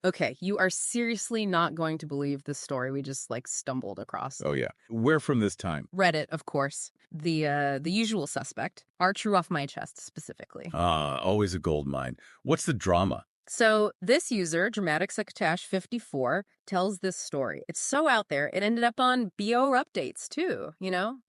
Okay, you are seriously not going to believe this story we just stumbled across. Oh, yeah. Where from this time? Reddit, of course. The usual suspect. Are true off my chest, specifically. Ah, always a gold mine. What's the drama? So this user, Dramatic54, tells this story. It's so out there, it ended up on BO updates, too.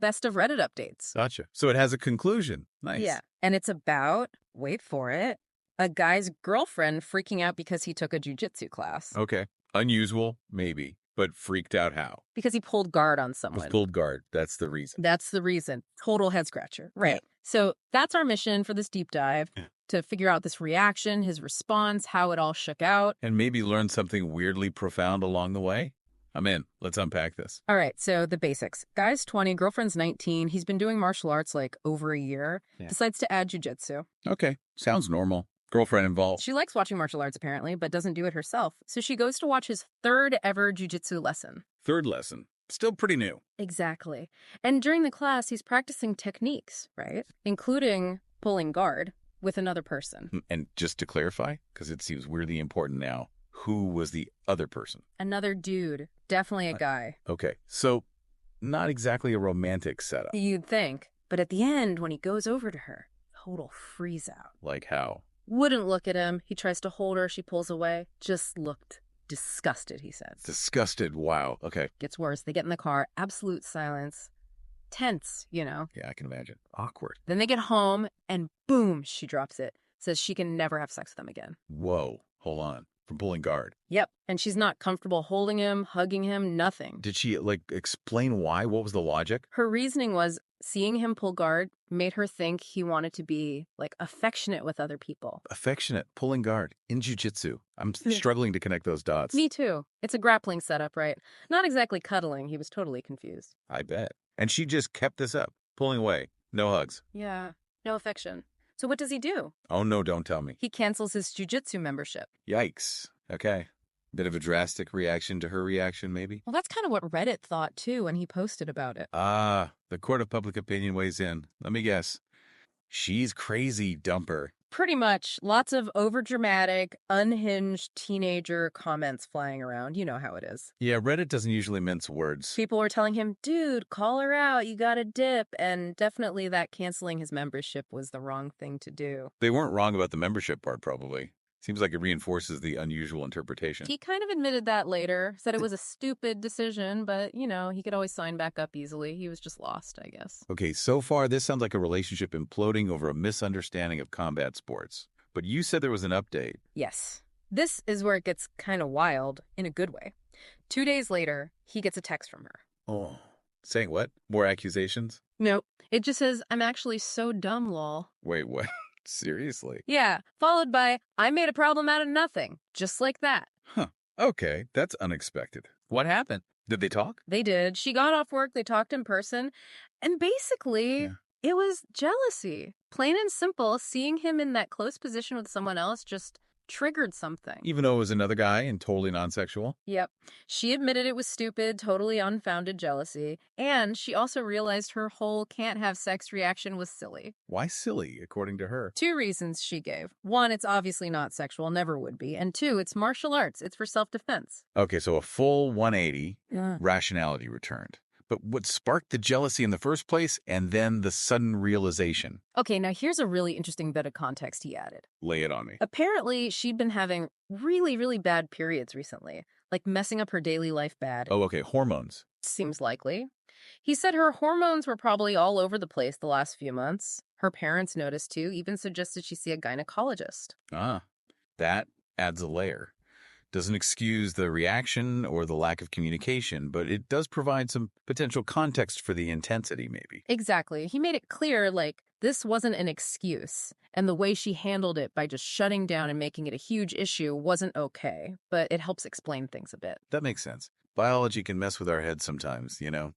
Best of Reddit updates. Gotcha. So it has a conclusion. Nice. Yeah, and it's about, wait for it, a guy's girlfriend freaking out because he took a jujitsu class. Okay. Unusual, maybe. But freaked out how? Because he pulled guard on someone. Was pulled guard. That's the reason. That's the reason. Total head scratcher. Right. Yeah. So that's our mission for this deep dive, to figure out this reaction, his response, how it all shook out. And maybe learn something weirdly profound along the way? I'm in. Let's unpack this. All right, so the basics. Guy's 20, girlfriend's 19. He's been doing martial arts over a year. Yeah. Decides to add jujitsu. Okay. Sounds normal. Girlfriend involved. She likes watching martial arts, apparently, but doesn't do it herself. So she goes to watch his third ever jujitsu lesson. Third lesson. Still pretty new. Exactly. And during the class, he's practicing techniques, right? Including pulling guard with another person. And just to clarify, because it seems weirdly important now, who was the other person? Another dude. Definitely a guy. Okay, so not exactly a romantic setup. You'd think. But at the end, when he goes over to her, total freeze out. Like how? Wouldn't look at him. He tries to hold her. She pulls away. Just looked disgusted, he says. Disgusted. Wow. Okay. Gets worse. They get in the car. Absolute silence. Tense, Yeah, I can imagine. Awkward. Then they get home, and boom, she drops it. Says she can never have sex with him again. Whoa. Hold on. From pulling guard. Yep. And she's not comfortable holding him, hugging him, nothing. Did she, explain why? What was the logic? Her reasoning was seeing him pull guard made her think he wanted to be, affectionate with other people. Affectionate. Pulling guard. In jujitsu. I'm struggling to connect those dots. Me too. It's a grappling setup, right? Not exactly cuddling. He was totally confused. I bet. And she just kept this up. Pulling away. No hugs. Yeah. No affection. So what does he do? Oh, no, don't tell me. He cancels his jujitsu membership. Yikes. Okay. Bit of a drastic reaction to her reaction, maybe? Well, that's kind of what Reddit thought, too, when he posted about it. Ah, the court of public opinion weighs in. Let me guess. She's crazy, dumper. Pretty much. Lots of overdramatic, unhinged teenager comments flying around. You know how it is. Yeah, Reddit doesn't usually mince words. People were telling him, dude, call her out. You gotta dip. And definitely that canceling his membership was the wrong thing to do. They weren't wrong about the membership part, probably. Seems like it reinforces the unusual interpretation. He kind of admitted that later, said it was a stupid decision, but, he could always sign back up easily. He was just lost, I guess. Okay, so far this sounds like a relationship imploding over a misunderstanding of combat sports. But you said there was an update. Yes. This is where it gets kind of wild, in a good way. 2 days later, he gets a text from her. Oh. Saying what? More accusations? Nope. It just says, I'm actually so dumb, lol. Wait, what? Seriously? Yeah, followed by, I made a problem out of nothing. Just like that. Huh. Okay, that's unexpected. What happened? Did they talk? They did. She got off work, they talked in person, and basically, It was jealousy. Plain and simple, seeing him in that close position with someone else just triggered something. Even though it was another guy and totally non-sexual? Yep. She admitted it was stupid, totally unfounded jealousy, and she also realized her whole can't have sex reaction was silly. Why silly, according to her? 2 reasons she gave. 1, it's obviously not sexual, never would be, and 2, it's martial arts, it's for self-defense. Okay, so a full 180, Yeah. rationality returned. But what sparked the jealousy in the first place, and then the sudden realization? Okay, now here's a really interesting bit of context he added. Lay it on me. Apparently, she'd been having really, really bad periods recently, messing up her daily life bad. Oh, okay, hormones. Seems likely. He said her hormones were probably all over the place the last few months. Her parents noticed too, even suggested she see a gynecologist. Ah, that adds a layer. Doesn't excuse the reaction or the lack of communication, but it does provide some potential context for the intensity, maybe. Exactly. He made it clear, this wasn't an excuse, and the way she handled it by just shutting down and making it a huge issue wasn't okay, but it helps explain things a bit. That makes sense. Biology can mess with our heads sometimes, you know?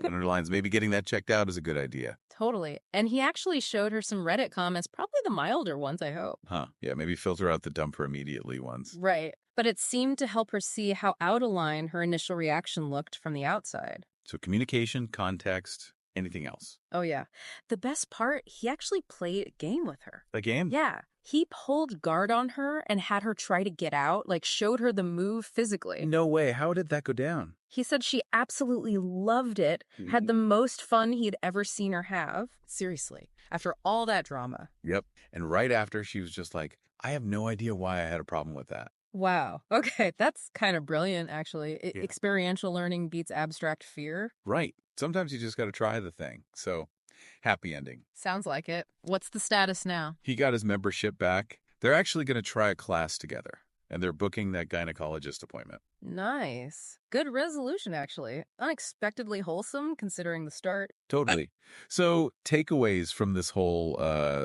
Underlines maybe getting that checked out is a good idea. Totally. And he actually showed her some Reddit comments, probably the milder ones, I hope. Huh. Yeah, maybe filter out the dump her immediately ones. Right. But it seemed to help her see how out of line her initial reaction looked from the outside. So communication, context, anything else? Oh, yeah. The best part, he actually played a game with her. A game? Yeah. He pulled guard on her and had her try to get out, like showed her the move physically. No way. How did that go down? He said she absolutely loved it, had the most fun he'd ever seen her have. Seriously, after all that drama. Yep. And right after, she was just like, I have no idea why I had a problem with that. Wow. Okay, that's kind of brilliant, actually. Yeah. Experiential learning beats abstract fear. Right. Sometimes you just got to try the thing. So, happy ending. Sounds like it. What's the status now? He got his membership back. They're actually going to try a class together, and they're booking that gynecologist appointment. Nice. Good resolution, actually. Unexpectedly wholesome, considering the start. Totally. So, takeaways from this whole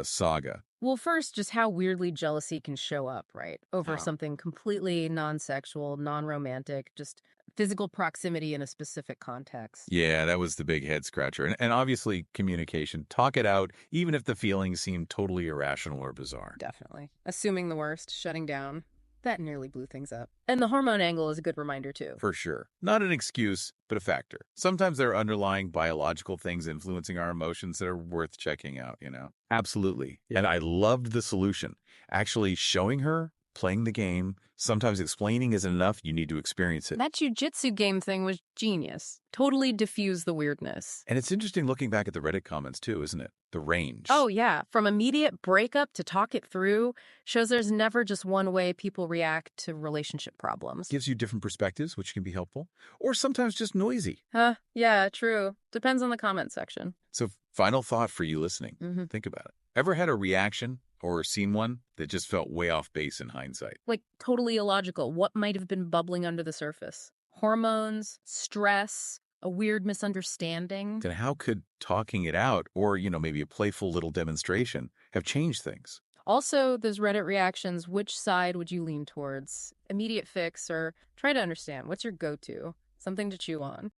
saga. Well, first, just how weirdly jealousy can show up, right? Over Wow. something completely non-sexual, non-romantic, just physical proximity in a specific context. Yeah, that was the big head scratcher. And obviously, communication. Talk it out, even if the feelings seem totally irrational or bizarre. Definitely. Assuming the worst, shutting down. That nearly blew things up. And the hormone angle is a good reminder, too. For sure. Not an excuse, but a factor. Sometimes there are underlying biological things influencing our emotions that are worth checking out, you know? Absolutely. Yeah. And I loved the solution. Actually showing her, playing the game, sometimes explaining isn't enough. You need to experience it. That jujitsu game thing was genius. Totally diffused the weirdness. And it's interesting looking back at the Reddit comments too, isn't it? The range. Oh, yeah. From immediate breakup to talk it through shows there's never just one way people react to relationship problems. Gives you different perspectives, which can be helpful, or sometimes just noisy. Yeah, true. Depends on the comment section. So, final thought for you listening. Think about it. Ever had a reaction or seen one that just felt way off base in hindsight? Like, totally illogical. What might have been bubbling under the surface? Hormones, stress, a weird misunderstanding. Then how could talking it out, or, maybe a playful little demonstration, have changed things? Also, those Reddit reactions, which side would you lean towards? Immediate fix or try to understand? What's your go-to? Something to chew on.